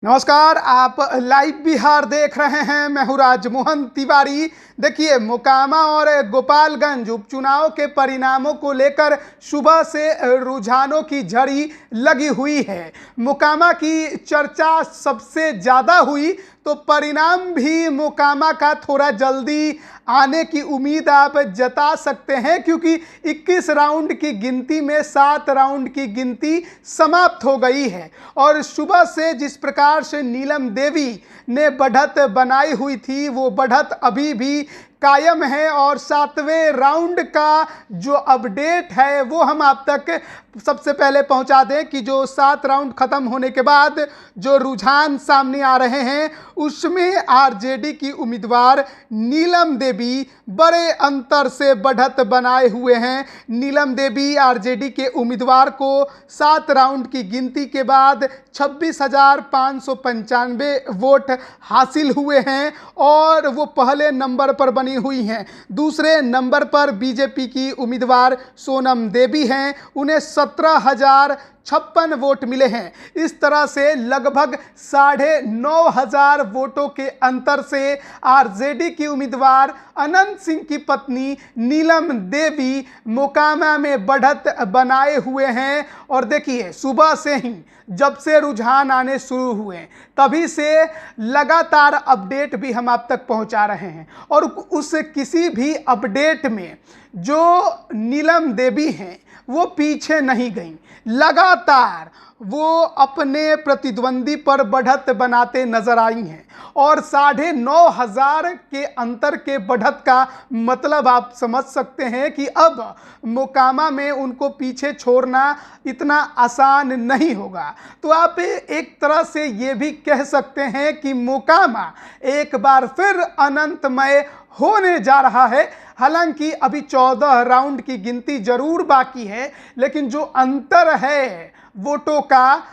नमस्कार, आप लाइव बिहार देख रहे हैं। मैं हूं राजमोहन तिवारी। देखिए, मोकामा और गोपालगंज उपचुनाव के परिणामों को लेकर सुबह से रुझानों की झड़ी लगी हुई है। मोकामा की चर्चा सबसे ज़्यादा हुई तो परिणाम भी मोकामा का थोड़ा जल्दी आने की उम्मीद आप जता सकते हैं, क्योंकि 21 राउंड की गिनती में 7 राउंड की गिनती समाप्त हो गई है। और सुबह से जिस प्रकार से नीलम देवी ने बढ़त बनाई हुई थी, वो बढ़त अभी भी कायम है। और 7वें राउंड का जो अपडेट है वो हम आप तक सबसे पहले पहुंचा दें कि जो 7 राउंड खत्म होने के बाद जो रुझान सामने आ रहे हैं उसमें आरजेडी की उम्मीदवार नीलम देवी बड़े अंतर से बढ़त बनाए हुए हैं। नीलम देवी आरजेडी के उम्मीदवार को 7 राउंड की गिनती के बाद 26,595 वोट हासिल हुए हैं और वो पहले नंबर पर बनी हुई हैं। दूसरे नंबर पर बीजेपी की उम्मीदवार सोनम देवी हैं, उन्हें 17,056 वोट मिले हैं। इस तरह से लगभग 9,500 वोटों के अंतर से आरजेडी की उम्मीदवार अनंत सिंह की पत्नी नीलम देवी मोकामा में बढ़त बनाए हुए हैं। और देखिए, सुबह से ही जब से रुझान आने शुरू हुए तभी से लगातार अपडेट भी हम आप तक पहुंचा रहे हैं। और उस किसी भी अपडेट में जो नीलम देवी हैं वो पीछे नहीं गई, लगातार वो अपने प्रतिद्वंदी पर बढ़त बनाते नजर आई हैं। और 9,500 के अंतर के बढ़त का मतलब आप समझ सकते हैं कि अब मोकामा में उनको पीछे छोड़ना इतना आसान नहीं होगा। तो आप एक तरह से ये भी कह सकते हैं कि मोकामा एक बार फिर अनंतमय होने जा रहा है। हालांकि अभी 14 राउंड की गिनती जरूर बाकी है, लेकिन जो अंतर है वोटों का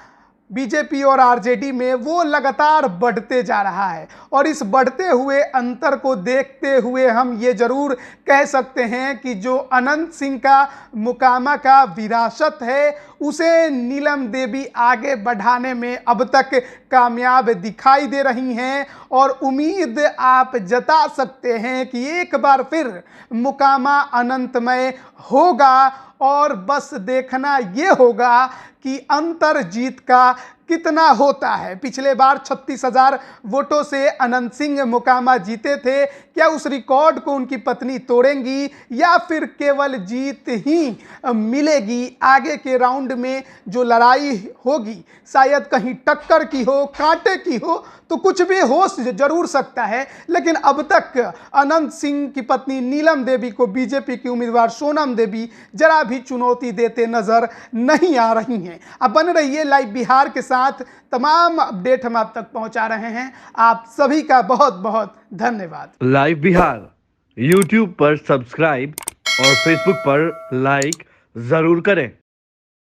बीजेपी और आरजेडी में वो लगातार बढ़ते जा रहा है। और इस बढ़ते हुए अंतर को देखते हुए हम ये जरूर कह सकते हैं कि जो अनंत सिंह का मोकामा का विरासत है उसे नीलम देवी आगे बढ़ाने में अब तक कामयाब दिखाई दे रही हैं। और उम्मीद आप जता सकते हैं कि एक बार फिर मोकामा अनंतमय होगा। और बस देखना ये होगा कि अंतर जीत का कितना होता है। पिछले बार 36,000 वोटों से अनंत सिंह मोकामा जीते थे। क्या उस रिकॉर्ड को उनकी पत्नी तोड़ेंगी या फिर केवल जीत ही मिलेगी? आगे के राउंड में जो लड़ाई होगी शायद कहीं टक्कर की हो, कांटे की हो, तो कुछ भी हो जरूर सकता है। लेकिन अब तक अनंत सिंह की पत्नी नीलम देवी को बीजेपी की उम्मीदवार सोनम देवी जरा भी चुनौती देते नजर नहीं आ रही हैं। अब बन रहिए लाइव बिहार के साथ, तमाम अपडेट हम आप तक पहुंचा रहे हैं। आप सभी का बहुत बहुत धन्यवाद। लाइव बिहार यूट्यूब पर सब्सक्राइब और फेसबुक पर लाइक जरूर करें।